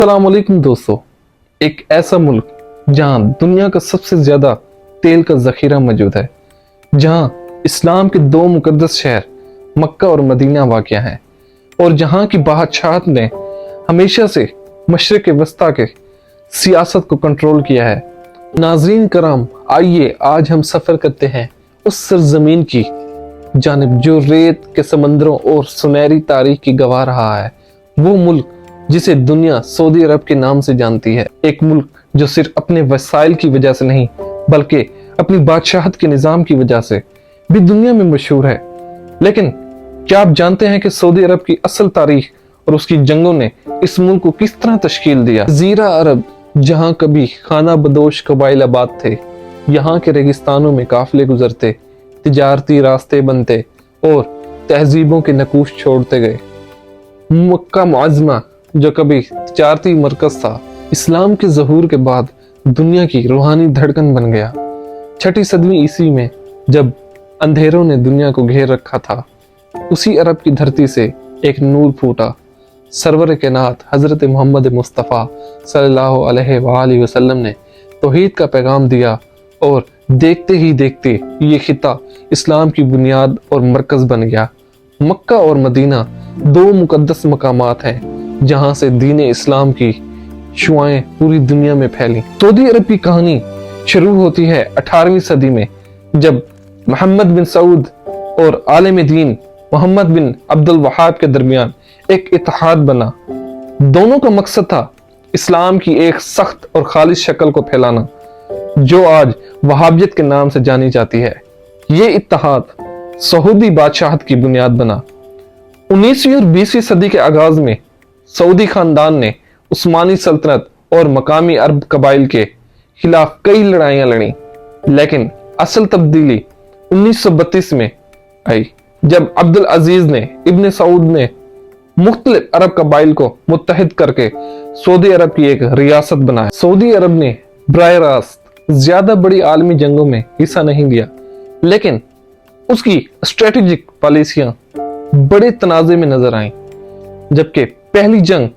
अस्सलाम वालेकुम दोस्तों। एक ऐसा मुल्क जहां दुनिया का सबसे ज्यादा तेल का जखीरा मौजूद है, जहां इस्लाम के दो मुकद्दस शहर मक्का और मदीना वाक़या हैं और जहां की बादशाहत ने हमेशा से मशरिक वस्ता के सियासत को कंट्रोल किया है। नाज़रीन कराम, आइए आज हम सफ़र करते हैं उस सरजमीन की जानिब जो रेत के समंदरों और सुनहरी तारीख की गवाह रहा है। वो मुल्क जिसे दुनिया सऊदी अरब के नाम से जानती है, एक मुल्क जो सिर्फ अपने वसाइल की वजह से नहीं बल्कि अपनी बादशाहत के निज़ाम की वजह से भी दुनिया में मशहूर है। लेकिन क्या आप जानते हैं कि सऊदी अरब की असल तारीख और उसकी जंगों ने इस मुल्क को किस तरह तश्कील दिया? ज़ीरा अरब, जहाँ कभी खाना बदोश कबाइल आबाद थे, यहाँ के रेगिस्तानों में काफिले गुजरते, तिजारती रास्ते बनते और तहजीबों के नकूश छोड़ते गए। मक्का मुअज़्ज़मा, जो कभी तिजारती मरकज था, इस्लाम के ज़हूर के बाद दुनिया की रूहानी धड़कन बन गया। 6वीं सदी ईस्वी में जब अंधेरों ने दुनिया को घेर रखा था, उसी अरब की धरती से एक नूर फूटा। सरवर कायनात हज़रत मोहम्मद मुस्तफ़ा सल्लल्लाहु अलैहि वसल्लम ने तौहीद का पैगाम दिया और देखते ही देखते ये खिता इस्लाम की बुनियाद और मरकज़ बन गया। मक्का और मदीना दो मुकद्दस मकामात हैं जहां से दीन इस्लाम की शुआएं पूरी दुनिया में फैली। सऊदी अरब की कहानी शुरू होती है 18वीं सदी में, जब मोहम्मद बिन सऊद और आलिम दीन मोहम्मद बिन अब्दुल वहाब के दरमियान एक इत्तेहाद बना। दोनों का मकसद था इस्लाम की एक सख्त और खालिस शक्ल को फैलाना, जो आज वहाबियत के नाम से जानी जाती है। ये इत्तेहाद सऊदी बादशाहत की बुनियाद बना। 19वीं और 20वीं सदी के आगाज में सऊदी खानदान ने उस्मानी सल्तनत और मकामी अरब कबाइल के खिलाफ कई लड़ाइयां लड़ी, लेकिन असल तब्दीली 1932 में आई, जब अब्दुल अजीज ने इब्न सऊद ने मुख्तलिफ अरब कबाइल को मुत्तहिद करके सऊदी अरब की एक रियासत बनाया। सऊदी अरब ने बराह रास्त ज्यादा बड़ी आलमी जंगों में हिस्सा नहीं लिया, लेकिन उसकी स्ट्रेटेजिक पॉलिसियां बड़े तनाज़े में नजर आईं। जबकि पहली जंग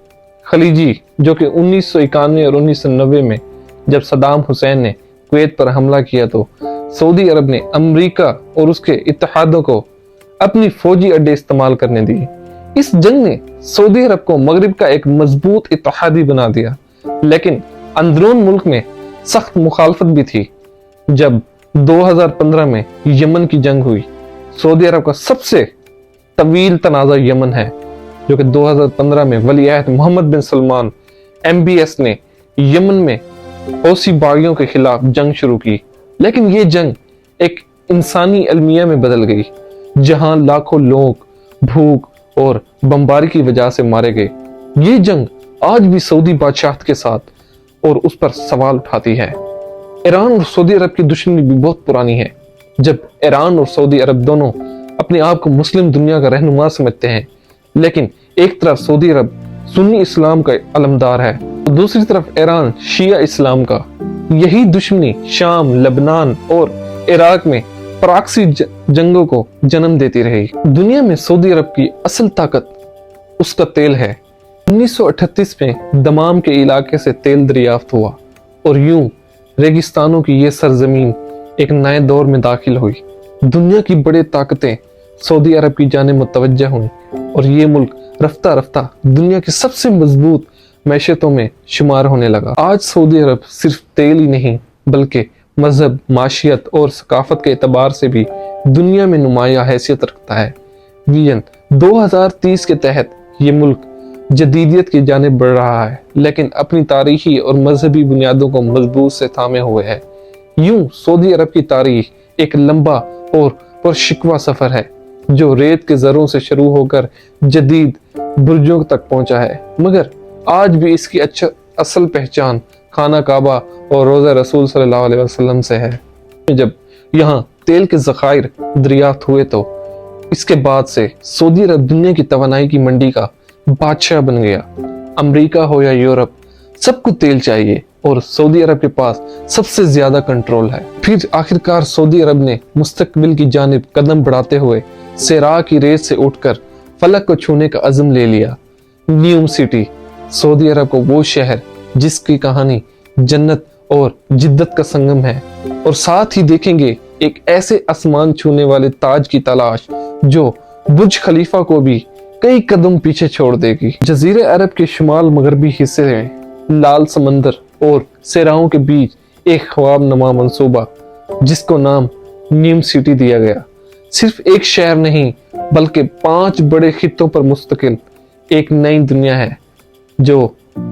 खलीजी, जो कि 1991 और 1990 में जब सद्दाम हुसैन ने कुवैत पर हमला किया, तो सऊदी अरब ने अमेरिका और उसके इत्तेहादों को अपनी फौजी अड्डे इस्तेमाल करने दिए। इस जंग ने सऊदी अरब को मगरिब का एक मजबूत इत्तेहादी बना दिया, लेकिन अंदरून मुल्क में सख्त मुखालफत भी थी। जब 2015 में यमन की जंग हुई, सऊदी अरब का सबसे तवील तनाज़ा यमन है, जो कि 2015 में वली अहद मोहम्मद बिन सलमान MBS ने यमन में हौसी बागियों के खिलाफ जंग शुरू की। लेकिन ये जंग एक इंसानी अलमिया में बदल गई, जहां लाखों लोग भूख और बमबारी की वजह से मारे गए। ये जंग आज भी सऊदी बादशाहत के साथ और उस पर सवाल उठाती है। ईरान और सऊदी अरब की दुश्मनी भी बहुत पुरानी है। जब ईरान और सऊदी अरब दोनों अपने आप को मुस्लिम दुनिया का रहनुमा समझते हैं, लेकिन एक तरफ सऊदी अरब सुन्नी इस्लाम का अलमदार है, दूसरी तरफ ईरान शिया इस्लाम का। यही दुश्मनी शाम, लबनान और इराक में प्रॉक्सी जंगों को जन्म देती रही। दुनिया में सऊदी अरब की असल ताकत उसका तेल है। 1938 में दमाम के इलाके से तेल दरियाफ्त हुआ और यूं रेगिस्तानों की यह सरजमीन एक नए दौर में दाखिल हुई। दुनिया की बड़ी ताकतें सऊदी अरब की जानिब मुतवज्जह हुई और ये मुल्क रफ्ता रफ्ता दुनिया की सबसे मजबूत मैशतों में शुमार होने लगा। आज सऊदी अरब सिर्फ तेल ही नहीं बल्कि मजहब, माशियत और सकाफत के एतबार से भी दुनिया में नुमाया हैसियत रखता है। विजन 2030 के तहत ये मुल्क जदीदियत की जानिब बढ़ रहा है, लेकिन अपनी तारीखी और मजहबी बुनियादों को मजबूत से थामे हुए है। यूं सऊदी अरब की तारीख एक लंबा और पुरशिकवा सफर है, जो रेत के जरों से शुरू होकर जदीद बुर्जों तक पहुंचा है, मगर आज भी इसकी असल पहचान खाना काबा और रोज़ा रसूल सल्लल्लाहु अलैहि वसल्लम से है। जब यहाँ तेल के ज़खायर दरियाफ्त हुए, तो इसके बाद से सऊदी अरब दुनिया की तवानाई की मंडी का बादशाह बन गया। अमेरिका हो या यूरोप, सबको तेल चाहिए और सऊदी अरब के पास सबसे ज्यादा कंट्रोल है। फिर आखिरकार सऊदी अरब ने मुस्तकबिल की जानिब कदम बढ़ाते हुए सेरा की रेत से उठकर फलक को छूने का अज़म ले लिया। न्यूम सिटी सऊदी अरब को वो शहर जिसकी कहानी जन्नत और जिद्दत का संगम है, और साथ ही देखेंगे एक ऐसे आसमान छूने वाले ताज की तलाश जो बुर्ज खलीफा को भी कई कदम पीछे छोड़ देगी। जजीरे अरब के शुमाल मगरबी हिस्से में लाल समंदर और सेराओं के बीच एक ख्वाब नमा मंसूबा जिसको नाम न्यूम सिटी दिया गया, सिर्फ एक शहर नहीं बल्कि 5 बड़े खित्तों पर मुस्तकिल एक नई दुनिया है जो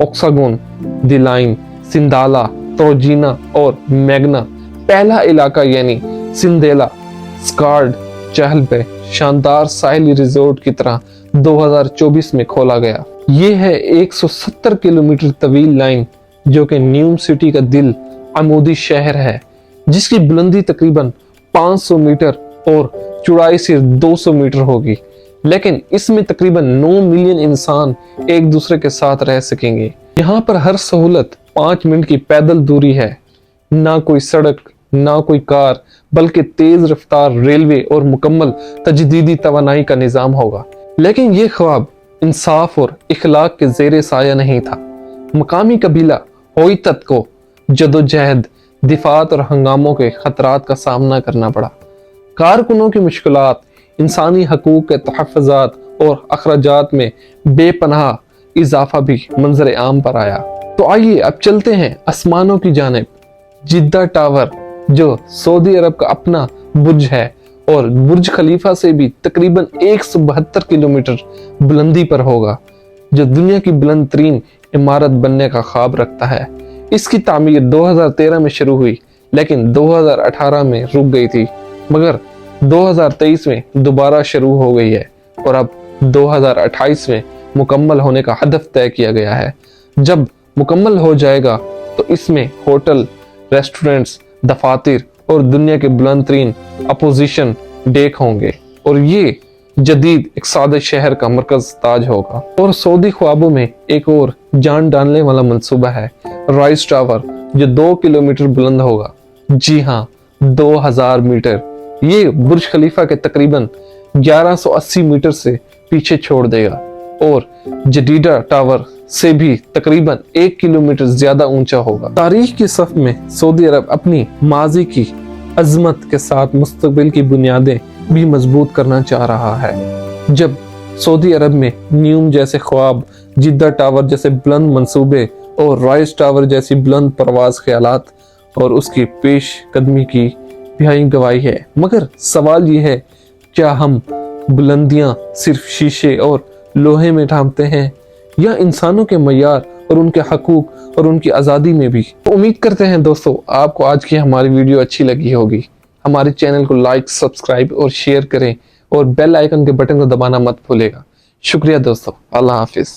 ऑक्सागोन, द लाइन, सिंदाला, तोजीना और मैग्ना पहला इलाका यानी सिंदेला स्कार्ड चहल पे शानदार साहिली रिजोर्ट की तरह 2024 में खोला गया। ये है 170 किलोमीटर तवील लाइन जो कि न्यूम सिटी का दिल अमूदी शहर है, जिसकी बुलंदी तकरीबन 500 मीटर और चौड़ाई सिर्फ 200 मीटर होगी, लेकिन इसमें तकरीबन 9 मिलियन इंसान एक दूसरे के साथ रह सकेंगे। यहाँ पर हर सहूलत 5 मिनट की पैदल दूरी है, ना कोई सड़क, ना कोई कार, बल्कि तेज रफ्तार रेलवे और मुकम्मल तजदीदी तवानाई का निजाम होगा। लेकिन ये ख्वाब इंसाफ और इखलाक के जेरे साया नहीं था। मकामी कबीला होइतत को जदोजहद, दिफात और हंगामों के खतरात का सामना करना पड़ा। कारकुनों की मुश्किलात, इंसानी हकूक के तहफ़्फ़ुज़ात और अखराजात में बेपनाह इजाफा भी मंजर आम पर आया। तो आइए अब चलते हैं आसमानों की जानिब। जिद्दा टावर जो सऊदी अरब का अपना बुर्ज है और बुर्ज खलीफा से भी तकरीबन 172 किलोमीटर बुलंदी पर होगा, जो दुनिया की बुलंद तरीन इमारत बनने का ख्वाब रखता है। इसकी तामीर 2013 में शुरू हुई, लेकिन 2018 में रुक गई थी, मगर 2023 में दोबारा शुरू हो गई है और अब 2028 में मुकम्मल होने का हदफ तय किया गया है। जब मुकम्मल हो जाएगा तो इसमें होटल, रेस्टोरेंट्स, दफातर और दुनिया के बुलंद तरीन अपोजिशन डेक होंगे और ये जदीद एक सादे शहर का मरकज ताज होगा। और सऊदी ख्वाबों में एक और जान डालने वाला मंसूबा है राइज टावर, जो 2 किलोमीटर बुलंद होगा। जी हाँ, 2000 मीटर। ये बुर्ज खलीफा के तकरीबन 1180 मीटर से पीछे छोड़ देगा और जदीदा टावर से भी तकरीबन 1 किलोमीटर ज्यादा ऊंचा होगा। तारीख की सफ में सऊदी अरब अपनी माजी की अजमत के साथ मुस्तकबिल की बुनियादें भी मजबूत करना चाह रहा है। जब सऊदी अरब में न्यूम जैसे ख्वाब, जिद्दा टावर जैसे बुलंद मंसूबे और राइज टावर जैसी बुलंद परवाज ख्यालात और उसकी पेश कदमी की भी गवाही है। मगर सवाल ये है, क्या हम बुलंदियां सिर्फ शीशे और लोहे में ढांपते हैं या इंसानों के मयार और उनके हकूक और उनकी आज़ादी में भी? तो उम्मीद करते हैं दोस्तों आपको आज की हमारी वीडियो अच्छी लगी होगी। हमारे चैनल को लाइक, सब्सक्राइब और शेयर करें और बेल आइकन के बटन को दबाना मत भूलेगा। शुक्रिया दोस्तों, अल्लाह हाफिज।